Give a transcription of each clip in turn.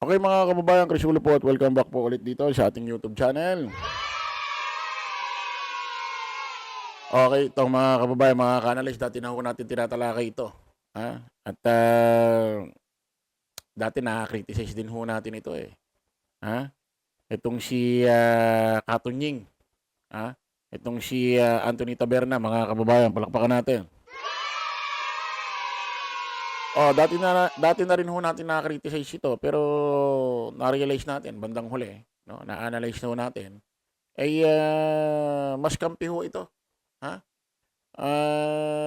Okay mga kababayan, Chris Ulo po at welcome back po ulit dito sa ating YouTube channel. Okay, itong mga kababayan, mga kanalis, dati na ho natin tinatalakay ito. Ha? At dati nakakriticize din ho natin ito eh. Ha? Itong si Katunying. Ha? Itong si Anthony Taberna, mga kababayan, palakpakan natin. Oh, dati na rin ho natin nakakriticize ito, pero na-realize natin bandang huli, no? Na-analyze na ho natin. Ay mas kampi ho ito. Ha?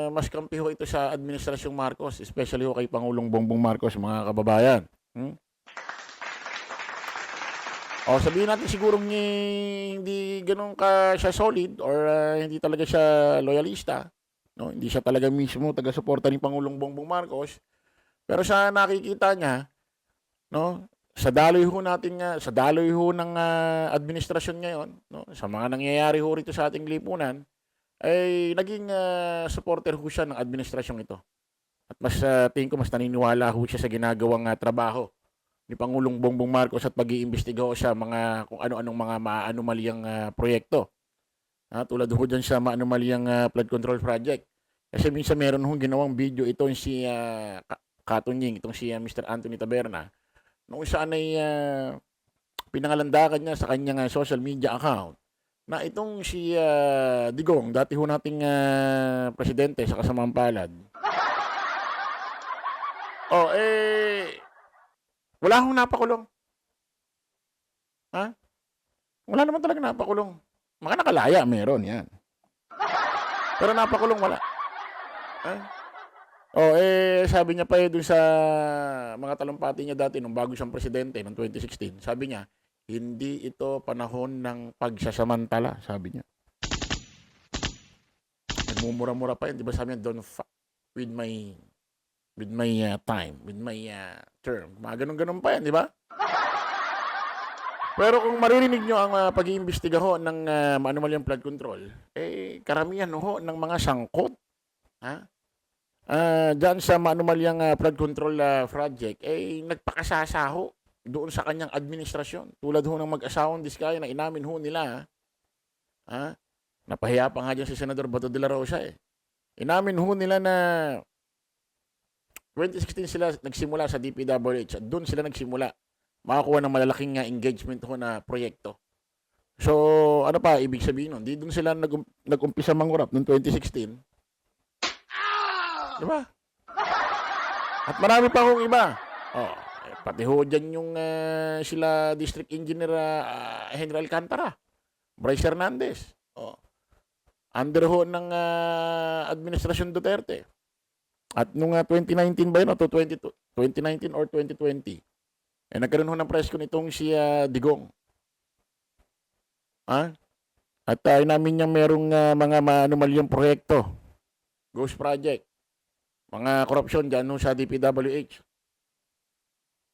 Mas kampi ho ito sa Administrasyong Marcos, especially ho kay Pangulong Bongbong Marcos, mga kababayan. Hmm? O sabihin natin siguro hindi ganun ka siya solid or hindi talaga siya loyalista. No? Hindi siya talaga mismo taga-suporta ni Pangulong Bongbong Marcos. Pero sa nakikita niya, no, sa daloy ho ng administrasyon ngayon, no, sa mga nangyayari ho rito sa ating lipunan, ay naging supporter ho siya ng administrasyong ito. At mas tingin ko mas naniniwala ho siya sa ginagawang trabaho ni Pangulong Bongbong Marcos at pag-iimbestiga ho sa mga kung ano-anong mga maaanomalyang proyekto. Tulad ho dyan sa maaanomalyang flood control project. Kasi minsan meron hong ginawang video itong si Katunying, itong si Mr. Anthony Taberna, nung saan ay pinangalandakan niya sa kanyang social media account na itong si Digong, dati ho nating presidente sa kasamaang palad. Oh, wala hong napakulong. Ha? Wala naman talaga napakulong. Mga nakalaya, meron yan. Pero napakulong, wala. Ha? Oh, sabi niya pa dun sa mga talumpati niya dati nung bago siyang presidente noong 2016, sabi niya, hindi ito panahon ng pagsasamantala, sabi niya. Nagmumura-mura pa yun, di ba sabi niya, don't fuck with my time, with my term. Mga ganun-ganun pa yan, di ba? Pero kung maririnig nyo ang pag-iimbestiga ho ng maanumalyang flood control, karamihan ho ng mga sangkot, ha? Diyan sa maanumalyang flood control project, nagpakasasaho doon sa kanyang administrasyon. Tulad ho ng mag-asawang Diskaya na inamin ho nila, ha? Napahiya pa nga dyan si Senador Bato de la Rosa eh. Inamin ho nila na 2016 sila nagsimula sa DPWH at doon sila nagsimula makakuha ng malalaking engagement ho na proyekto. So, ano pa ibig sabihin nun? Di doon sila nag-umpisa mangurap noong 2016. Di ba? At marami pa akong iba. Oh, pati ho dyan yung sila District Engineer Henry Alcantara, Bryce Hernandez. Oh, under ho ng Administrasyon Duterte. At nung 2019 ba yun o to 2019 or 2020, nagkaroon ho ng press ko nitong si Digong. At namin niyang merong mga maanumalyang proyekto, ghost project, mga korupsyon dyan ho sa DPWH.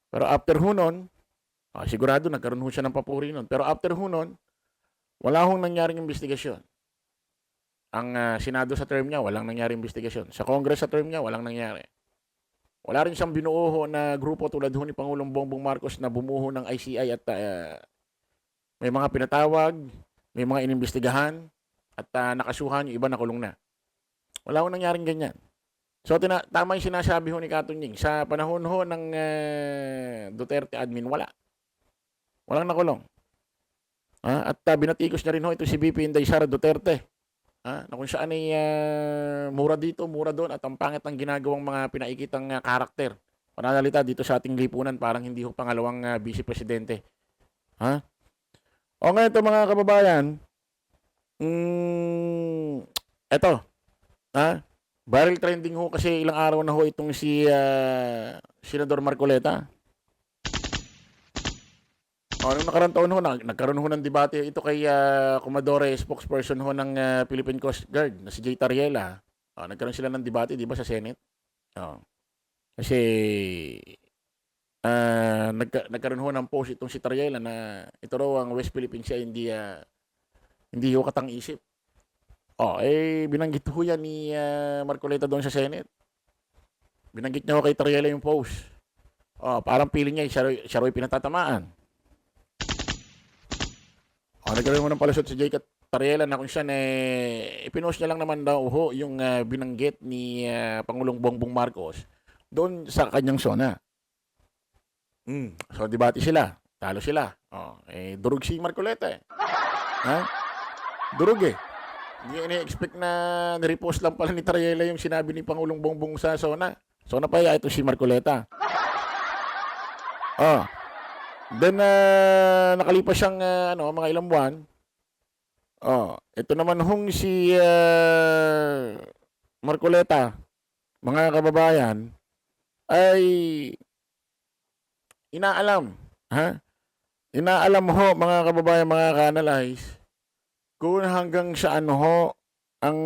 Pero after ho nun, sigurado nagkaroon ho siya ng papuri nun. Pero after ho nun, wala hong nangyaring investigasyon. Ang Senado sa term niya, walang nangyaring investigasyon. Sa Congress sa term niya, walang nangyari. Wala rin siyang binuo na grupo tulad ho ni Pangulong Bongbong Marcos na bumuho ng ICI at may mga pinatawag, may mga inimbestigahan, at nakasuhan, yung iba nakulong na. Wala ho nangyaring ganyan. So, tama yung sinasabi ho ni Katunying. Sa panahon ho ng Duterte admin, wala. Walang nakulong. At binatikos na rin ho ito si VP Inday Sara Duterte. Na kung saan ay mura dito, mura doon at ang pangit ng ginagawang mga pinaikitang karakter. Pananalita dito sa ating lipunan, parang hindi ho pangalawang vice presidente. O ngayon ito mga kababayan, eto, viral trending ho kasi ilang araw na ho itong si Senador Marcoleta. Nung nakarang taon ho, nagkaroon ho ng debate ito kay Commodore spokesperson ho ng Philippine Coast Guard na si Jay Tariela. Nagkaroon sila ng debate, di ba, sa Senate? Kasi nagkaroon ho ng post itong si Tariela na ito raw ang West Philippine Sea, hindi ho katang-isip. Binanggit ho yan ni Marcoleta doon sa Senate. Binanggit niya ho kay Tariela yung post. Parang feeling niya, siya raw pinatatamaan. Nagkaroon mo ng palusot si Jake at Tariela na kung saan ipinost niya lang naman daw yung binanggit ni Pangulong Bongbong Marcos doon sa kanyang zona. So, debate sila. Talo sila. Durog si Marcoleta eh. Ha? Durog eh. Hindi ini-expect na nirepost lang pala ni Tariela yung sinabi ni Pangulong Bongbong sa zona. Zona pa ito si Marcoleta. Then, nakalipas siyang mga ilang buwan. Ito naman si Marcoleta, mga kababayan, ay inaalam. Inaalam mga kababayan, mga ka-analyze, kung hanggang saan ang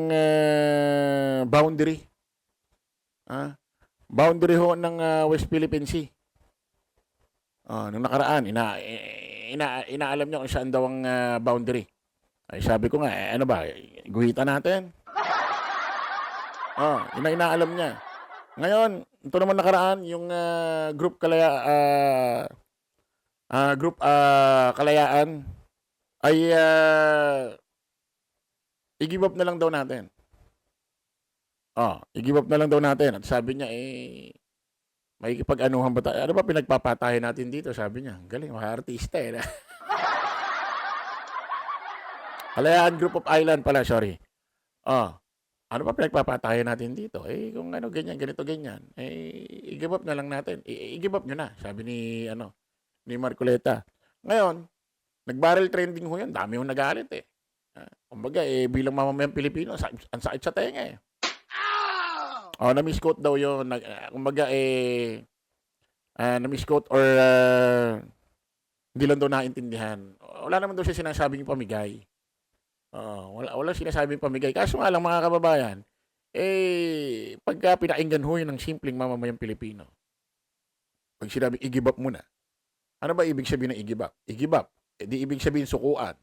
boundary. Boundary ng West Philippine Sea. Nung nakaraan, inaalam niya kung saan daw ang boundary. Ay sabi ko nga, ano ba, guhitan natin? Inaalam niya. Ngayon, ito naman nakaraan, yung group kalayaan ay i-give up na lang daw natin. I-give up na lang daw natin. At sabi niya, may kipag-anuhan ba tayo? Ano ba pinagpapatayan natin dito? Sabi niya, galing, mga artista eh. Kalayaan Group of Island pala, sorry. Ano ba pinagpapatayan natin dito? Kung ganyan, ganito, ganyan. I-give up na lang natin. I-give up nyo na, sabi ni Marcoleta. Ngayon, nag-barrel trending ho yan. Dami yung nagalit eh. Kumbaga, bilang mamamayang Pilipino, ang sakit sa tenga eh. Na-misquote daw yun. Kumbaga, na-misquote or hindi lang daw naintindihan. Wala naman daw siya sinasabing pamigay. Wala sinasabing pamigay. Kaso nga lang mga kababayan, pagka pinakinggan ho yun ng simpleng mamamayang Pilipino, pag sinabi, i-give up muna. Ano ba ibig sabihin ng i-give up? I-give up. Di ibig sabihin sukuan.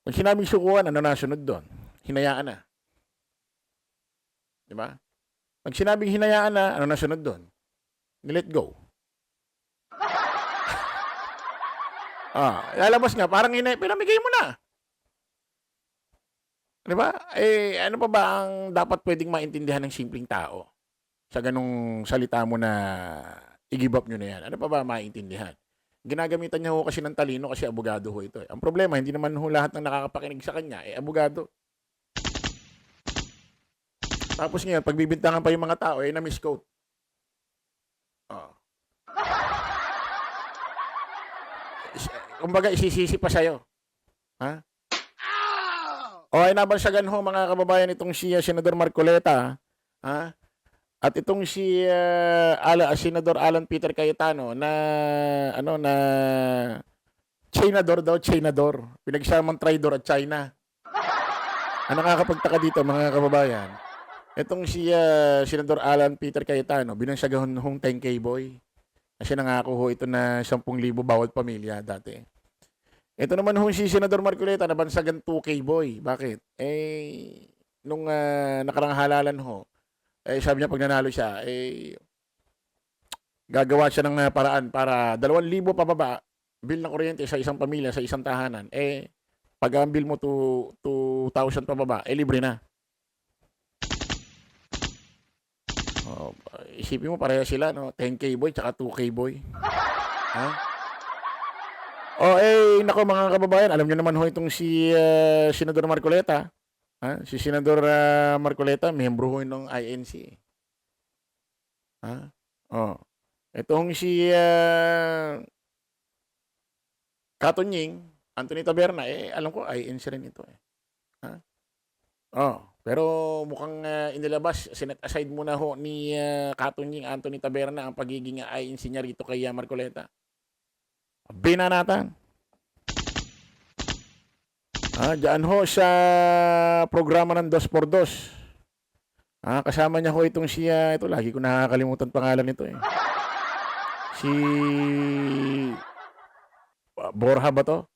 Pag sinabing sukuan, ano nasunod doon? Hinayaan na. Diba? Pag sinabing hinayaan na, ano nasunod doon? Nilet go. Lalabas nga, parang pinamigay mo na. Diba? Ano pa ba ang dapat pwedeng maintindihan ng simpleng tao sa ganung salita mo na i-give up nyo na yan? Ano pa ba maintindihan? Ginagamitan niya ho kasi ng talino kasi abogado ho ito. Ang problema, hindi naman ho lahat ng nakakapakinig sa kanya, abogado. Tapos ngayon, pagbibintangan pa yung mga tao, na-misquote. Kumbaga, isisisi pa sa'yo. Nabansagan ho mga kababayan itong si Senador Marcoleta. At itong si Senador Alan Peter Cayetano na Chinador. Pinagsamang Tridor at China. Ang nakakapagtaka dito mga kababayan, itong si Senador Alan Peter Cayetano, binansagahan hong 10K boy. Kasi nangako ho ito na 10,000 bawat pamilya dati. Ito naman ho si Senador Marcoleta, nabansagan 2K boy. Bakit? Nung nakarang halalan ho, sabi niya pag nanalo siya, gagawa siya ng paraan para 2,000 pababa, bill ng kuryente sa isang pamilya, sa isang tahanan. Pag ang bill mo 2,000 pababa, libre na. Isipin mo, pareha sila, no? 10K boy, tsaka 2K boy. Nako mga kababayan, alam nyo naman ho itong si Senador Marcoleta. Si Senador Marcoleta, miyembro ho ng INC. Itong si Katonying, Anthony Taberna, alam ko, INC rin ito. Pero mukhang inilabas, sinet aside muna ho ni Katonying Anthony Taberna ang pagiging INC niya rito kay Marcoleta. Binanatan. Diyan ho sa programa ng 2x2. Kasama niya ho itong siya, ito lagi ko nakakalimutan pangalan nito eh. Si Borja ba to?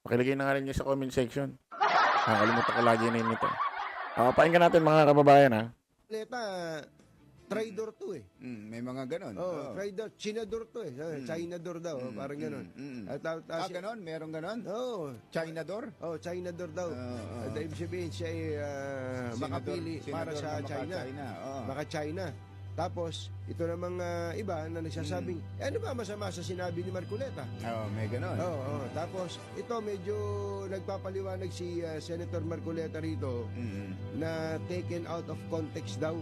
Pakilagay na nga rin niya sa comment section. Nakakalimutan ko lagi na yun ito. Pakinggan natin mga kababayan . Traidor to eh. May mga ganon. Oh, traidor, Chinador to eh. Chinador daw, parang ganon. Ganon? Merong ganon? Oh, Chinador? Chinador daw. At ibig sabihin siya ay makapili para senador sa na China. Oo. Maka-China. Tapos, ito namang iba na nagsasabing, ano ba masama sa sinabi ni Marcoleta? May ganon. Tapos, ito medyo nagpapaliwanag si Senator Marcoleta rito na taken out of context daw.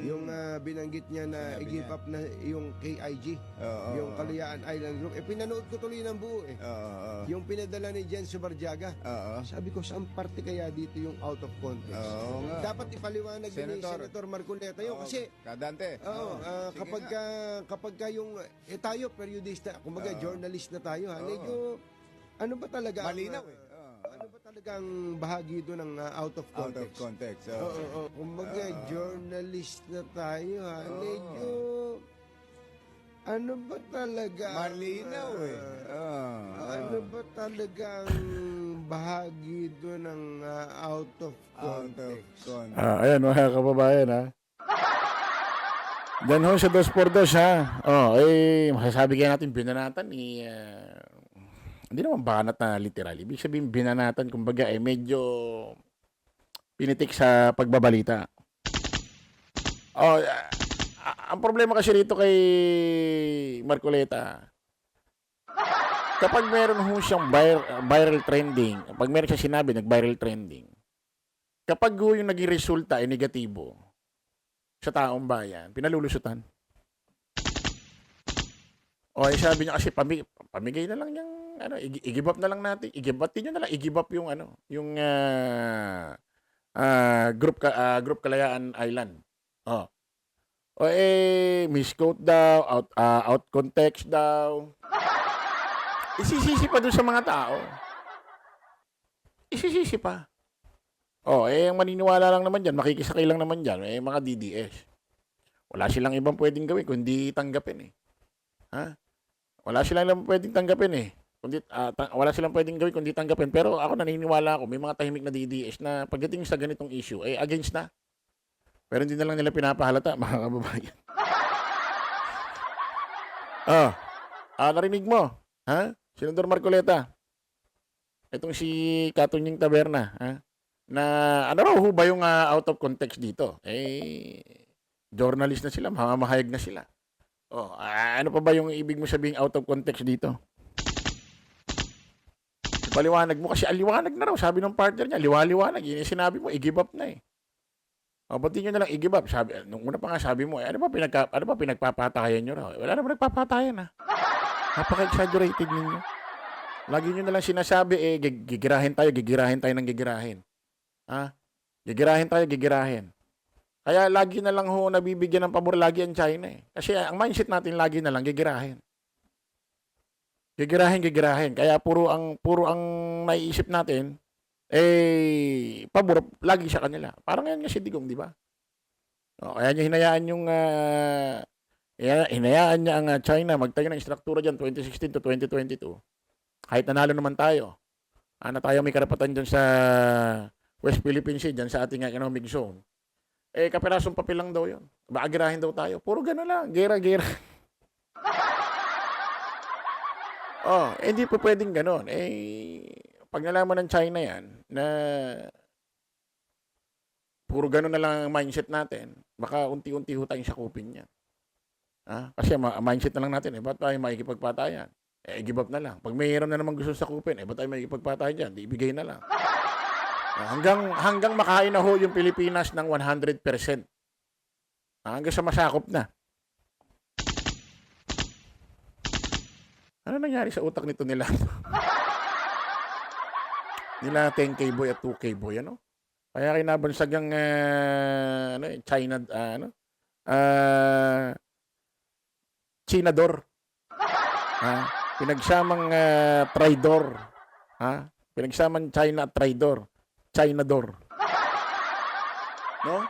Yung binanggit niya na Sinabi i-give niya. up na yung KIG, yung Kalayaan Island Group. Pinanood ko tuloy ng buo eh. Yung pinadala ni Jen Subarjaga. Sabi ko, saan parte kaya dito yung out of context? Oo nga. Dapat ipaliwanag ni Senator Marcoleta yun kasi Kadante. kapag yung tayo periodista, kumbaga journalist na tayo, medyo ano ba talaga Malinaw ano ba talaga ang bahagi doon ng out of Out of context? context. Kumbaga journalist na tayo, medyo ano ba talaga Malinaw ano ba talaga ang bahagi doon ng out of context? Ayan, mga kababayan, ha. Dan ho sa 2x2, ha. Masasabi kaya natin binanatan hindi naman banat na literal. Ibig sabihin binanatan, kumbaga, medyo pinitik sa pagbabalita. Ang problema kasi rito kay Marcoleta, kapag meron ho siyang viral trending, pag meron siya sinabi, nag-viral trending, kapag ho yung naging resulta ay negatibo sa taong bayan, pinalulusutan. Sabi niya kasi pamigay na lang yung i-give up na lang natin. I-give up yung group Kalayaan Island. Misquote daw, out context daw. Isisisi pa dun sa mga tao. Isisisi pa. Ang maniniwala lang naman dyan, makikisakay lang naman dyan, mga DDS. Wala silang ibang pwedeng gawin kundi tanggapin Wala silang pwedeng tanggapin wala silang pwedeng gawin kundi tanggapin. Pero ako naniniwala ako, may mga tahimik na DDS na pagdating sa ganitong issue, against na. Pero hindi na lang nila pinapahalata, mga kababayan. Narinig mo, Senador Marcoleta? Itong si Katunying Taberna, na ano raw ba yung out of context dito? Journalist na sila, mamamahayag na sila. Ano pa ba yung ibig mo sabihing out of context dito? Paliwanag mo kasi aliwanag na raw, sabi ng partner niya, liwaliwanag. Yun yung sinabi mo, i-give up na ba't di nyo na lang i-give up? Nung una pa nga sabi mo, ano ba pinagpapatayan nyo raw? Wala naman nagpapatayan Napaka-exaggerated ninyo. Lagi nyo na lang sinasabi, gigirahin tayo ng gigirahin. Gigirahin. Kaya lagi na lang ho nabibigyan ng pabor lagi ang China Kasi ang mindset natin lagi na lang gigirahin. Gigirahin. Kaya puro ang naiisip natin pabor lagi sa kanila. Parang yan nga si Digong, di ba? Kaya niya hinayaan niya ang China magtayo ng struktura diyan 2016 to 2022. Kahit nanalo naman tayo. Na tayo may karapatan diyan sa West Philippine Sea, diyan sa ating economic zone. Kapirasong papel lang daw 'yon. Baagirahin daw tayo. Puro gano'n lang, gera-gera. Hindi po pwedeng gano'n. Pag nalaman ng China yan, na puro gano'n na lang ang mindset natin, baka unti-unti ho tayong sakupin yan. Kasi mindset na lang natin, ba't tayo makikipagpatayan? Give up na lang. Pag mayroon na naman gusto sakupin, ba't tayo makikipagpatayan dyan? Di ibigay na lang. Hanggang makain na ho yung Pilipinas ng 100%. Hanggang sa masakop na. Ano nangyari sa utak nito nila? Nila 10K boy at 2K boy, Kaya kinabansag ang China, Chinador. Pinagsamang traidor. Pinagsamang China at traidor. Chinador. No?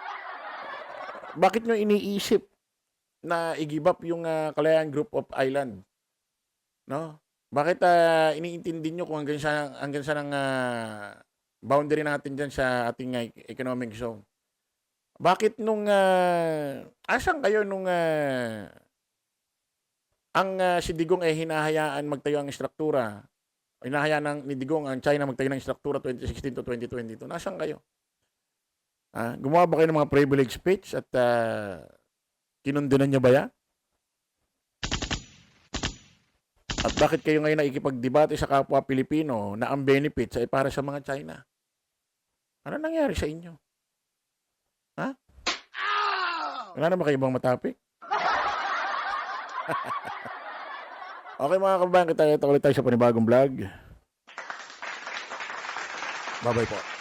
Bakit nyo iniisip na i-give up yung Kalayaan Group of Island? No? Bakit iniintindi nyo kung hanggang saan ang boundary natin dyan sa ating economic zone? Bakit nung, asan kayo nung, si Digong ay hinahayaan magtayo ang istruktura, hinahayaan ni Digong ang China magtayo ng istruktura 2016 to 2022. Nasaan kayo? Gumawa ba kayo ng mga privilege speech at kinundunan niyo ba yan? At bakit kayo ngayon nakikipagdebate sa kapwa Pilipino na ang benefits ay para sa mga China? Ano nangyari sa inyo? Ha? Wala na ba kayo ibang matapik? Okay mga kababayan, kita ulit tayo sa panibagong vlog. Bye-bye po.